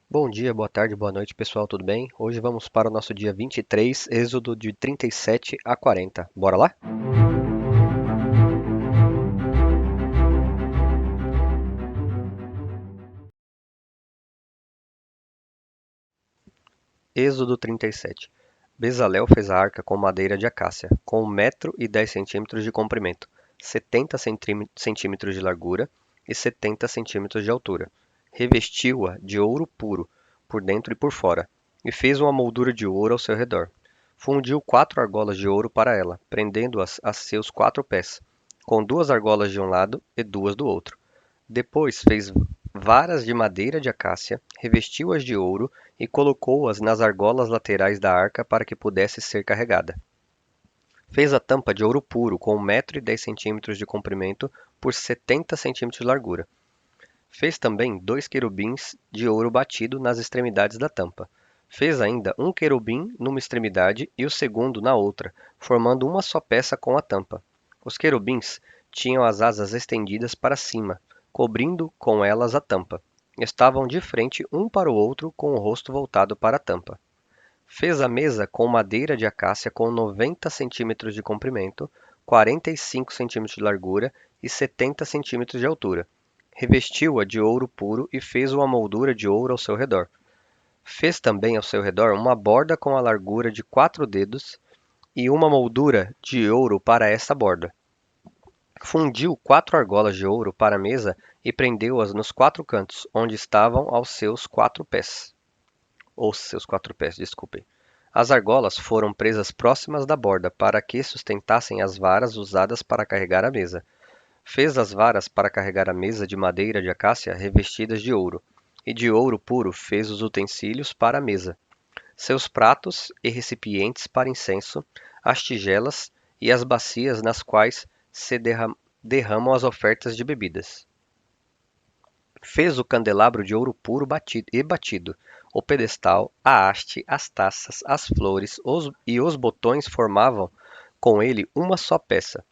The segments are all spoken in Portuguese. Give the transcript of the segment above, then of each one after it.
Bom dia, boa tarde, boa noite, pessoal, tudo bem? Hoje vamos para o nosso dia 23, Êxodo de 37 a 40. Bora lá? Êxodo 37. Bezalel fez a arca com madeira de acácia, com 1,10 m de comprimento, 70 centímetros de largura e 70 centímetros de altura. Revestiu-a de ouro puro, por dentro e por fora, e fez uma moldura de ouro ao seu redor. Fundiu 4 argolas de ouro para ela, prendendo-as a seus 4 pés, com 2 argolas de um lado e 2 do outro. Depois fez varas de madeira de acácia, revestiu-as de ouro e colocou-as nas argolas laterais da arca para que pudesse ser carregada. Fez a tampa de ouro puro com 1,10 m de comprimento por 70 centímetros de largura. Fez também 2 querubins de ouro batido nas extremidades da tampa. Fez ainda um querubim numa extremidade e o segundo na outra, formando uma só peça com a tampa. Os querubins tinham as asas estendidas para cima, cobrindo com elas a tampa. Estavam de frente um para o outro, com o rosto voltado para a tampa. Fez a mesa com madeira de acácia com 90 centímetros de comprimento, 45 centímetros de largura e 70 centímetros de altura. Revestiu-a de ouro puro e fez uma moldura de ouro ao seu redor. Fez também ao seu redor uma borda com a largura de 4 dedos e uma moldura de ouro para esta borda. Fundiu 4 argolas de ouro para a mesa e prendeu-as nos 4 cantos, onde estavam aos seus 4 pés. Os seus 4 pés, desculpem. As argolas foram presas próximas da borda para que sustentassem as varas usadas para carregar a mesa. Fez as varas para carregar a mesa de madeira de acácia revestidas de ouro, e de ouro puro fez os utensílios para a mesa, seus pratos e recipientes para incenso, as tigelas e as bacias nas quais se derramam as ofertas de bebidas. Fez o candelabro de ouro puro batido, o pedestal, a haste, as taças, as flores e os botões formavam com ele uma só peça.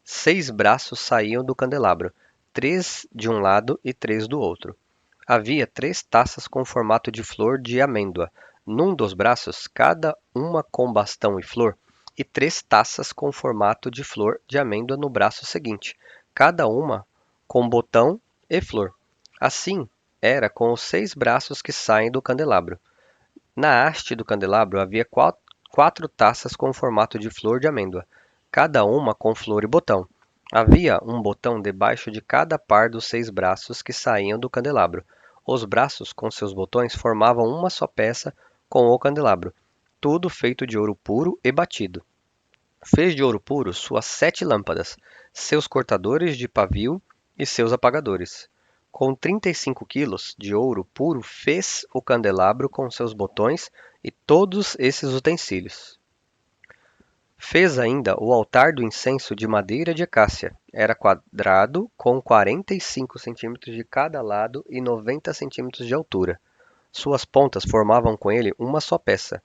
6 braços saíam do candelabro, 3 de um lado e 3 do outro. Havia 3 taças com formato de flor de amêndoa, num dos braços, cada uma com bastão e flor, e 3 taças com formato de flor de amêndoa no braço seguinte, cada uma com botão e flor. Assim era com os 6 braços que saem do candelabro. Na haste do candelabro havia 4 taças com formato de flor de amêndoa, cada uma com flor e botão. Havia um botão debaixo de cada par dos 6 braços que saíam do candelabro. Os braços com seus botões formavam uma só peça com o candelabro, tudo feito de ouro puro e batido. Fez de ouro puro suas 7 lâmpadas, seus cortadores de pavio e seus apagadores. Com 35 quilos de ouro puro fez o candelabro com seus botões e todos esses utensílios. Fez ainda o altar do incenso de madeira de acácia. Era quadrado, com 45 centímetros de cada lado e 90 centímetros de altura. Suas pontas formavam com ele uma só peça.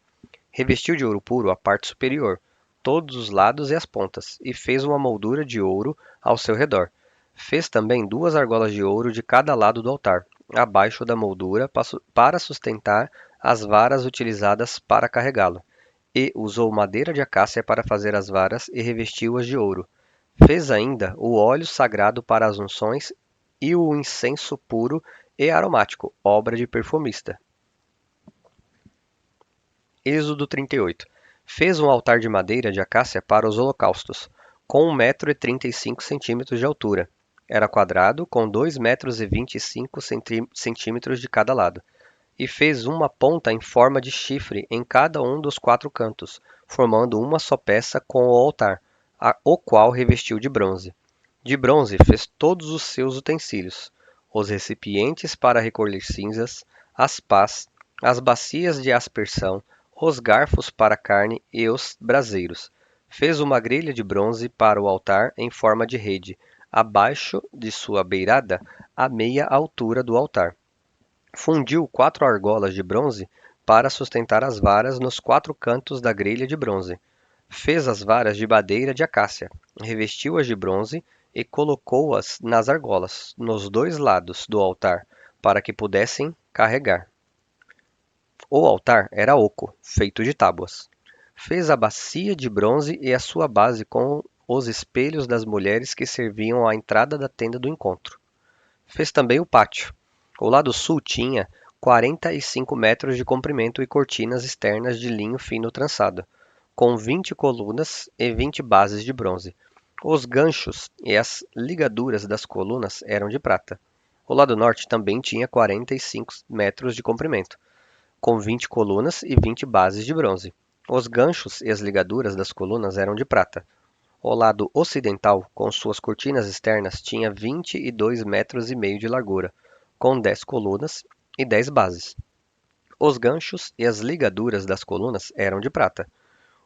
Revestiu de ouro puro a parte superior, todos os lados e as pontas, e fez uma moldura de ouro ao seu redor. Fez também 2 argolas de ouro de cada lado do altar, abaixo da moldura, para sustentar as varas utilizadas para carregá-lo. E usou madeira de acácia para fazer as varas e revestiu-as de ouro. Fez ainda o óleo sagrado para as unções e o incenso puro e aromático, obra de perfumista. Êxodo 38. Fez um altar de madeira de acácia para os holocaustos, com 1,35 m de altura. Era quadrado, com 2,25 m de cada lado. E fez uma ponta em forma de chifre em cada um dos 4 cantos, formando uma só peça com o altar, o qual revestiu de bronze. De bronze fez todos os seus utensílios, os recipientes para recolher cinzas, as pás, as bacias de aspersão, os garfos para a carne e os braseiros. Fez uma grelha de bronze para o altar em forma de rede, abaixo de sua beirada, à meia altura do altar. Fundiu 4 argolas de bronze para sustentar as varas nos 4 cantos da grelha de bronze. Fez as varas de madeira de acácia, revestiu-as de bronze e colocou-as nas argolas, nos 2 lados do altar, para que pudessem carregar. O altar era oco, feito de tábuas. Fez a bacia de bronze e a sua base com os espelhos das mulheres que serviam à entrada da tenda do encontro. Fez também o pátio. O lado sul tinha 45 metros de comprimento e cortinas externas de linho fino trançado, com 20 colunas e 20 bases de bronze. Os ganchos e as ligaduras das colunas eram de prata. O lado norte também tinha 45 metros de comprimento, com 20 colunas e 20 bases de bronze. Os ganchos e as ligaduras das colunas eram de prata. O lado ocidental, com suas cortinas externas, tinha 22,5 metros de largura, com 10 colunas e 10 bases. Os ganchos e as ligaduras das colunas eram de prata.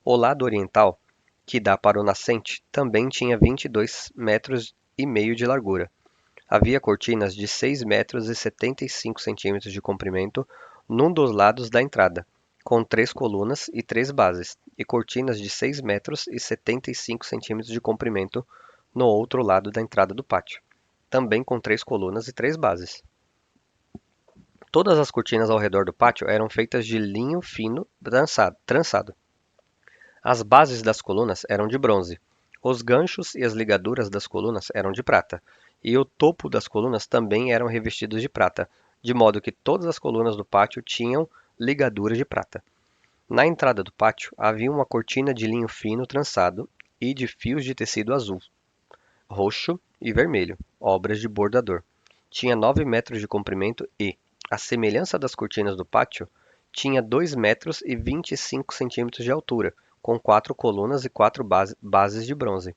O lado oriental, que dá para o nascente, também tinha 22,5 metros de largura. Havia cortinas de 6,75 metros de comprimento num dos lados da entrada, com 3 colunas e 3 bases, e cortinas de 6,75 metros de comprimento no outro lado da entrada do pátio, também com 3 colunas e 3 bases. Todas as cortinas ao redor do pátio eram feitas de linho fino trançado. As bases das colunas eram de bronze. Os ganchos e as ligaduras das colunas eram de prata, e o topo das colunas também eram revestidos de prata, de modo que todas as colunas do pátio tinham ligaduras de prata. Na entrada do pátio havia uma cortina de linho fino trançado e de fios de tecido azul, roxo e vermelho, obras de bordador. Tinha 9 metros de comprimento e, à semelhança das cortinas do pátio, tinha 2 metros e 25 centímetros de altura, com 4 colunas e 4 bases de bronze.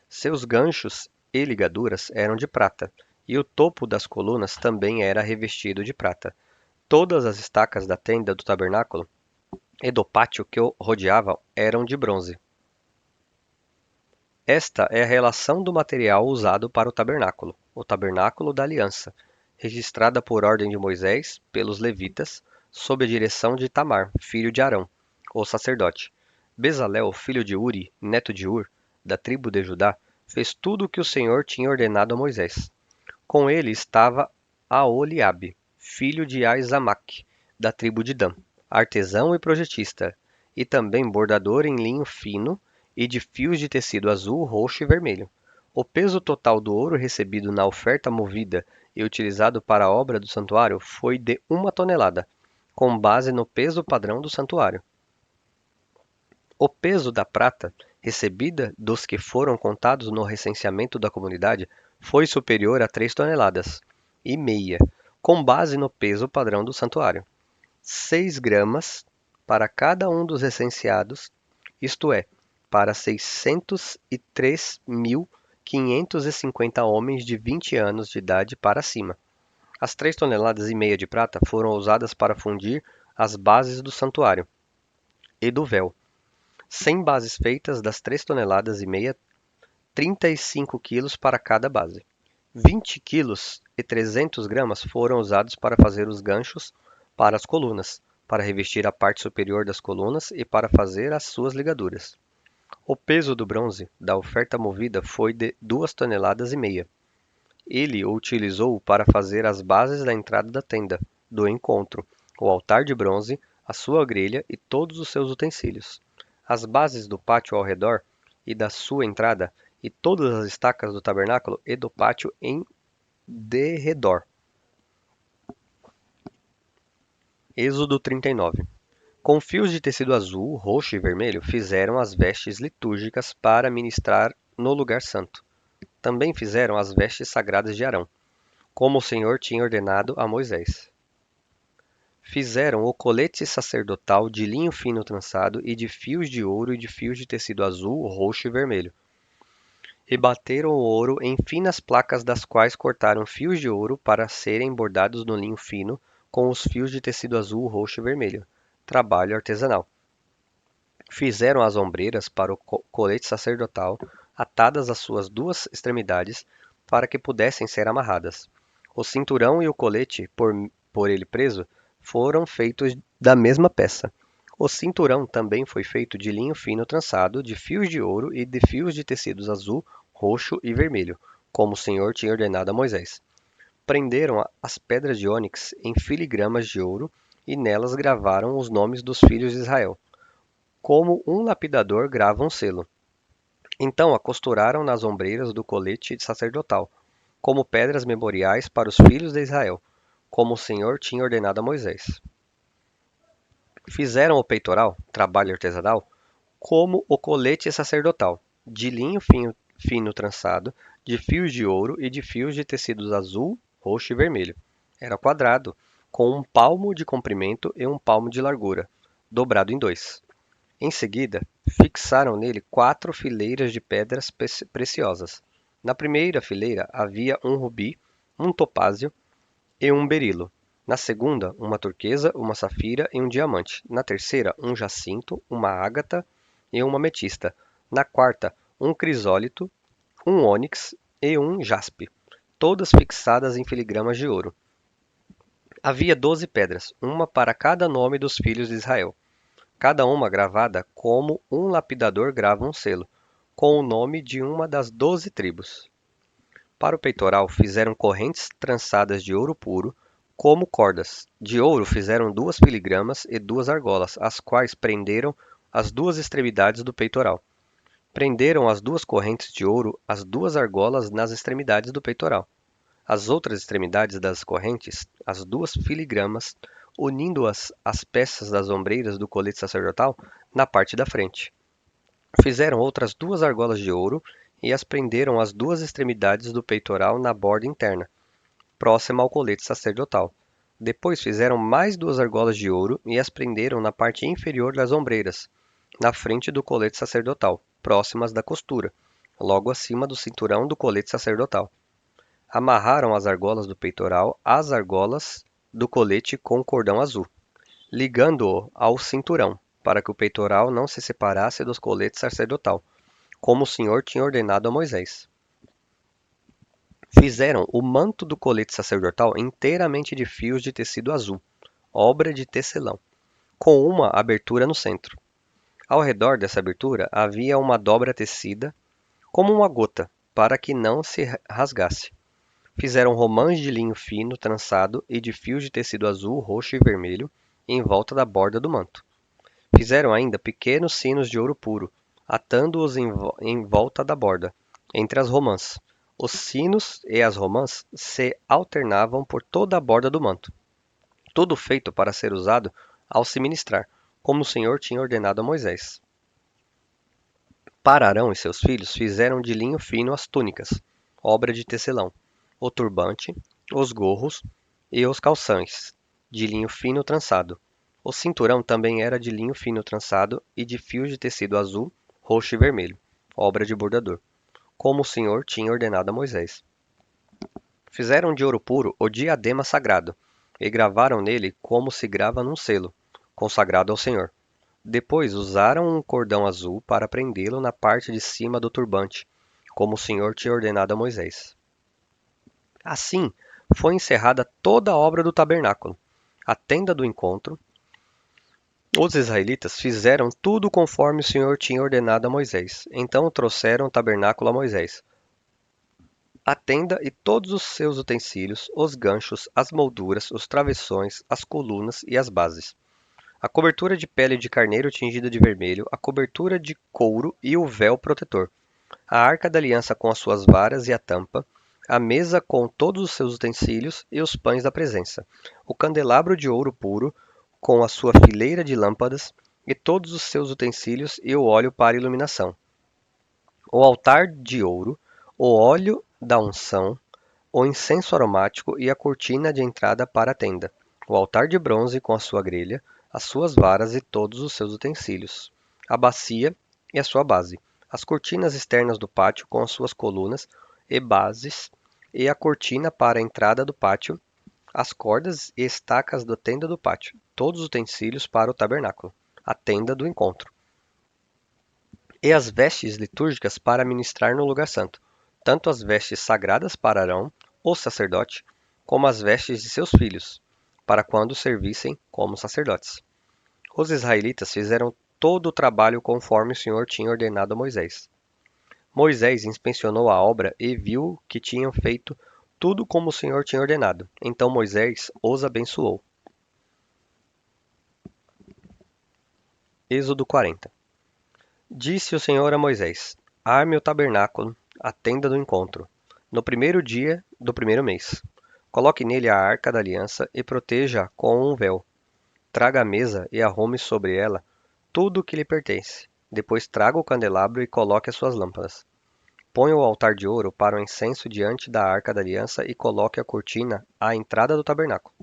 Seus ganchos e ligaduras eram de prata, e o topo das colunas também era revestido de prata. Todas as estacas da tenda do tabernáculo e do pátio que o rodeavam eram de bronze. Esta é a relação do material usado para o tabernáculo da aliança, registrada por ordem de Moisés pelos levitas, sob a direção de Itamar, filho de Arão, o sacerdote. Bezalel, filho de Uri, neto de Ur, da tribo de Judá, fez tudo o que o Senhor tinha ordenado a Moisés. Com ele estava Aholiabe, filho de Aizamaque, da tribo de Dan, artesão e projetista, e também bordador em linho fino e de fios de tecido azul, roxo e vermelho. O peso total do ouro recebido na oferta movida e utilizado para a obra do santuário foi de 1 tonelada, com base no peso padrão do santuário. O peso da prata recebida dos que foram contados no recenseamento da comunidade foi superior a 3,5 toneladas, com base no peso padrão do santuário. 6 gramas para cada um dos recenseados, isto é, para 603.550 homens de 20 anos de idade para cima. As 3,5 toneladas de prata foram usadas para fundir as bases do santuário e do véu. 100 bases feitas das 3,5 toneladas, 35 quilos para cada base. 20 quilos e 300 gramas foram usados para fazer os ganchos para as colunas, para revestir a parte superior das colunas e para fazer as suas ligaduras. O peso do bronze da oferta movida foi de 2,5 toneladas. Ele o utilizou para fazer as bases da entrada da tenda do encontro, o altar de bronze, a sua grelha e todos os seus utensílios. As bases do pátio ao redor e da sua entrada, e todas as estacas do tabernáculo e do pátio em derredor. Êxodo 39. Com fios de tecido azul, roxo e vermelho, fizeram as vestes litúrgicas para ministrar no lugar santo. Também fizeram as vestes sagradas de Arão, como o Senhor tinha ordenado a Moisés. Fizeram o colete sacerdotal de linho fino trançado e de fios de ouro e de fios de tecido azul, roxo e vermelho. E bateram o ouro em finas placas, das quais cortaram fios de ouro para serem bordados no linho fino com os fios de tecido azul, roxo e vermelho. Trabalho artesanal. Fizeram as ombreiras para o colete sacerdotal, atadas às suas duas extremidades, para que pudessem ser amarradas. O cinturão e o colete, por ele preso, foram feitos da mesma peça. O cinturão também foi feito de linho fino trançado, de fios de ouro e de fios de tecidos azul, roxo e vermelho, como o Senhor tinha ordenado a Moisés. Prenderam as pedras de ônix em filigramas de ouro e nelas gravaram os nomes dos filhos de Israel, como um lapidador grava um selo. Então a costuraram nas ombreiras do colete sacerdotal, como pedras memoriais para os filhos de Israel, como o Senhor tinha ordenado a Moisés. Fizeram o peitoral, trabalho artesanal, como o colete sacerdotal, de linho fino trançado, de fios de ouro e de fios de tecidos azul, roxo e vermelho. Era quadrado, com um palmo de comprimento e um palmo de largura, dobrado em dois. Em seguida, fixaram nele 4 fileiras de pedras preciosas. Na primeira fileira havia um rubi, um topázio e um berilo. Na segunda, uma turquesa, uma safira e um diamante. Na terceira, um jacinto, uma ágata e uma ametista. Na quarta, um crisólito, um ônix e um jaspe, todas fixadas em filigramas de ouro. Havia 12 pedras, uma para cada nome dos filhos de Israel, cada uma gravada como um lapidador grava um selo, com o nome de uma das 12 tribos. Para o peitoral fizeram correntes trançadas de ouro puro, como cordas. De ouro fizeram 2 filigramas e 2 argolas, as quais prenderam as 2 extremidades do peitoral. Prenderam as 2 correntes de ouro as 2 argolas nas extremidades do peitoral. As outras extremidades das correntes, as 2 filigramas, unindo-as às peças das ombreiras do colete sacerdotal na parte da frente. Fizeram outras 2 argolas de ouro e as prenderam às 2 extremidades do peitoral na borda interna, próxima ao colete sacerdotal. Depois fizeram mais 2 argolas de ouro e as prenderam na parte inferior das ombreiras, na frente do colete sacerdotal, próximas da costura, logo acima do cinturão do colete sacerdotal. Amarraram as argolas do peitoral às argolas do colete com cordão azul, ligando-o ao cinturão, para que o peitoral não se separasse dos coletes sacerdotal, como o Senhor tinha ordenado a Moisés. Fizeram o manto do colete sacerdotal inteiramente de fios de tecido azul, obra de tecelão, com uma abertura no centro. Ao redor dessa abertura havia uma dobra tecida como uma gota, para que não se rasgasse. Fizeram romãs de linho fino trançado e de fios de tecido azul, roxo e vermelho em volta da borda do manto. Fizeram ainda pequenos sinos de ouro puro, atando-os em volta da borda, entre as romãs. Os sinos e as romãs se alternavam por toda a borda do manto, tudo feito para ser usado ao se ministrar, como o Senhor tinha ordenado a Moisés. Para Arão e seus filhos fizeram de linho fino as túnicas, obra de tecelão, o turbante, os gorros e os calções, de linho fino trançado. O cinturão também era de linho fino trançado e de fios de tecido azul, roxo e vermelho, obra de bordador, como o Senhor tinha ordenado a Moisés. Fizeram de ouro puro o diadema sagrado, e gravaram nele como se grava num selo, consagrado ao Senhor. Depois usaram um cordão azul para prendê-lo na parte de cima do turbante, como o Senhor tinha ordenado a Moisés. Assim, foi encerrada toda a obra do tabernáculo, a tenda do encontro. Os israelitas fizeram tudo conforme o Senhor tinha ordenado a Moisés. Então trouxeram o tabernáculo a Moisés, a tenda e todos os seus utensílios, os ganchos, as molduras, os travessões, as colunas e as bases, a cobertura de pele de carneiro tingida de vermelho, a cobertura de couro e o véu protetor, a arca da aliança com as suas varas e a tampa, a mesa com todos os seus utensílios e os pães da presença, o candelabro de ouro puro com a sua fileira de lâmpadas e todos os seus utensílios e o óleo para iluminação, o altar de ouro, o óleo da unção, o incenso aromático e a cortina de entrada para a tenda, o altar de bronze com a sua grelha, as suas varas e todos os seus utensílios, a bacia e a sua base, as cortinas externas do pátio com as suas colunas e bases e a cortina para a entrada do pátio, as cordas e estacas da tenda do pátio, todos os utensílios para o tabernáculo, a tenda do encontro, e as vestes litúrgicas para ministrar no lugar santo, tanto as vestes sagradas para Arão, o sacerdote, como as vestes de seus filhos, para quando servissem como sacerdotes. Os israelitas fizeram todo o trabalho conforme o Senhor tinha ordenado a Moisés. Moisés inspecionou a obra e viu que tinham feito tudo como o Senhor tinha ordenado. Então Moisés os abençoou. Êxodo 40. Disse o Senhor a Moisés: Arme o tabernáculo, a tenda do encontro, no primeiro dia do primeiro mês. Coloque nele a arca da aliança e proteja-a com um véu. Traga a mesa e arrume sobre ela tudo o que lhe pertence. Depois traga o candelabro e coloque as suas lâmpadas. Ponha o altar de ouro para o incenso diante da arca da aliança e coloque a cortina à entrada do tabernáculo.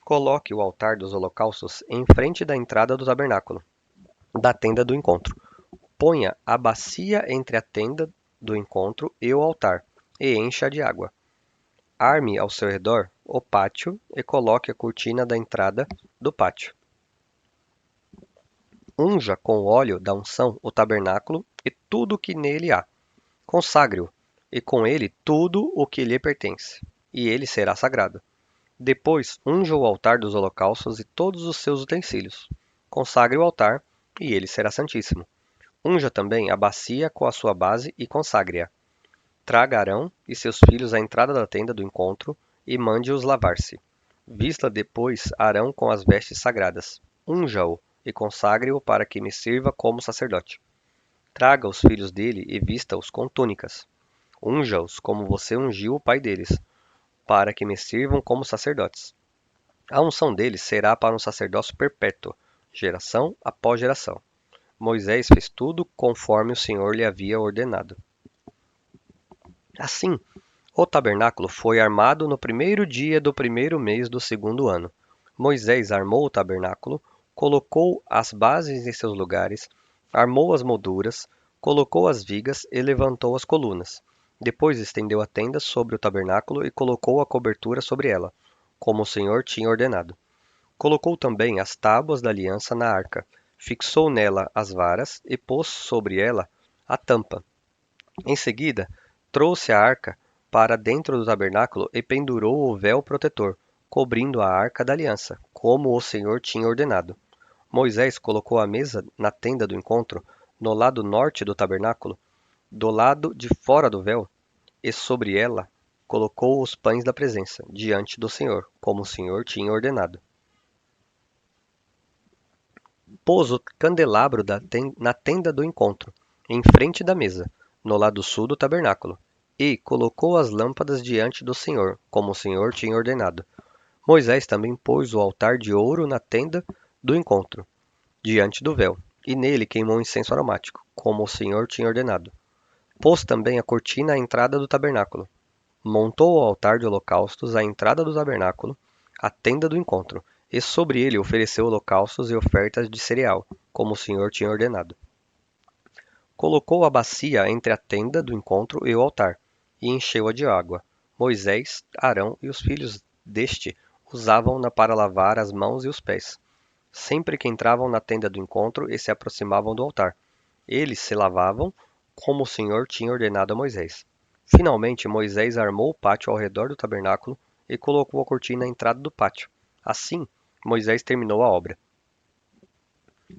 Coloque o altar dos holocaustos em frente da entrada do tabernáculo, da tenda do encontro. Ponha a bacia entre a tenda do encontro e o altar, e encha de água. Arme ao seu redor o pátio e coloque a cortina da entrada do pátio. Unja com o óleo da unção o tabernáculo e tudo o que nele há. Consagre-o, e com ele tudo o que lhe pertence, e ele será sagrado. Depois unja o altar dos holocaustos e todos os seus utensílios. Consagre o altar, e ele será santíssimo. Unja também a bacia com a sua base e consagre-a. Traga Arão e seus filhos à entrada da tenda do encontro e mande-os lavar-se. Vista depois Arão com as vestes sagradas. Unja-o e consagre-o para que me sirva como sacerdote. Traga os filhos dele e vista-os com túnicas. Unja-os como você ungiu o pai deles, para que me sirvam como sacerdotes. A unção deles será para um sacerdócio perpétuo, geração após geração. Moisés fez tudo conforme o Senhor lhe havia ordenado. Assim, o tabernáculo foi armado no primeiro dia do primeiro mês do segundo ano. Moisés armou o tabernáculo, colocou as bases em seus lugares, armou as molduras, colocou as vigas e levantou as colunas. Depois estendeu a tenda sobre o tabernáculo e colocou a cobertura sobre ela, como o Senhor tinha ordenado. Colocou também as tábuas da aliança na arca, fixou nela as varas e pôs sobre ela a tampa. Em seguida, trouxe a arca para dentro do tabernáculo e pendurou o véu protetor, cobrindo a arca da aliança, como o Senhor tinha ordenado. Moisés colocou a mesa na tenda do encontro, no lado norte do tabernáculo, do lado de fora do véu, e sobre ela colocou os pães da presença, diante do Senhor, como o Senhor tinha ordenado. Pôs o candelabro na tenda do encontro, em frente da mesa, no lado sul do tabernáculo, e colocou as lâmpadas diante do Senhor, como o Senhor tinha ordenado. Moisés também pôs o altar de ouro na tenda do encontro, diante do véu, e nele queimou incenso aromático, como o Senhor tinha ordenado. Pôs também a cortina à entrada do tabernáculo. Montou o altar de holocaustos à entrada do tabernáculo, a tenda do encontro, e sobre ele ofereceu holocaustos e ofertas de cereal, como o Senhor tinha ordenado. Colocou a bacia entre a tenda do encontro e o altar, e encheu-a de água. Moisés, Arão e os filhos deste usavam-na para lavar as mãos e os pés, sempre que entravam na tenda do encontro e se aproximavam do altar. Eles se lavavam, como o Senhor tinha ordenado a Moisés. Finalmente, Moisés armou o pátio ao redor do tabernáculo e colocou a cortina à entrada do pátio. Assim, Moisés terminou a obra.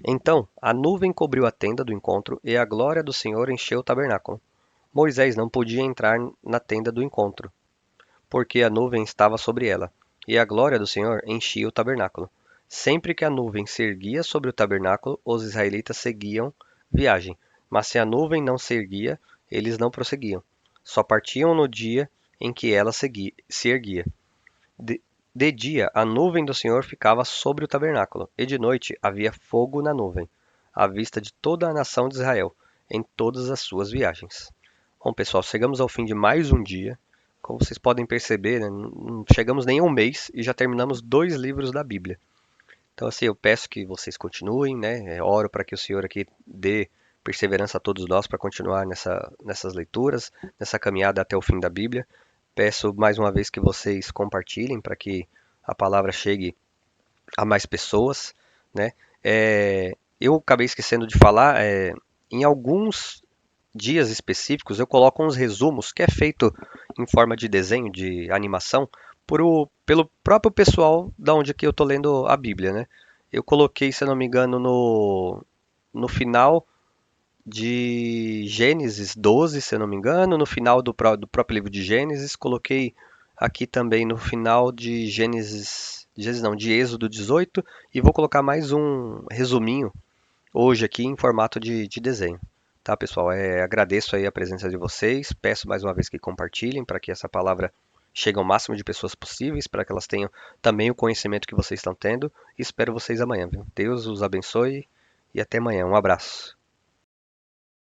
Então, a nuvem cobriu a tenda do encontro e a glória do Senhor encheu o tabernáculo. Moisés não podia entrar na tenda do encontro, porque a nuvem estava sobre ela, e a glória do Senhor enchia o tabernáculo. Sempre que a nuvem se erguia sobre o tabernáculo, os israelitas seguiam viagem, mas se a nuvem não se erguia, eles não prosseguiam. Só partiam no dia em que ela se erguia. De dia, a nuvem do Senhor ficava sobre o tabernáculo, e de noite havia fogo na nuvem, à vista de toda a nação de Israel, em todas as suas viagens. Bom, pessoal, chegamos ao fim de mais um dia. Como vocês podem perceber, né, não chegamos nem a um mês e já terminamos 2 livros da Bíblia. Então, assim, eu peço que vocês continuem, né? Oro para que o Senhor aqui dê perseverança a todos nós para continuar nessas leituras, nessa caminhada até o fim da Bíblia. Peço mais uma vez que vocês compartilhem para que a palavra chegue a mais pessoas, né? Eu acabei esquecendo de falar, em alguns dias específicos eu coloco uns resumos que é feito em forma de desenho, de animação, pelo próprio pessoal da onde que eu tô lendo a Bíblia, né? Eu coloquei, se eu não me engano, no final de Gênesis 12, se eu não me engano, no final do próprio livro de Gênesis, coloquei aqui também no final de Gênesis de Gênesis não, de Êxodo 18, e vou colocar mais um resuminho hoje aqui em formato de desenho. Tá, pessoal? Agradeço aí a presença de vocês. Peço mais uma vez que compartilhem para que essa palavra chegue ao máximo de pessoas possíveis, para que elas tenham também o conhecimento que vocês estão tendo. E espero vocês amanhã, viu? Deus os abençoe e até amanhã. Um abraço.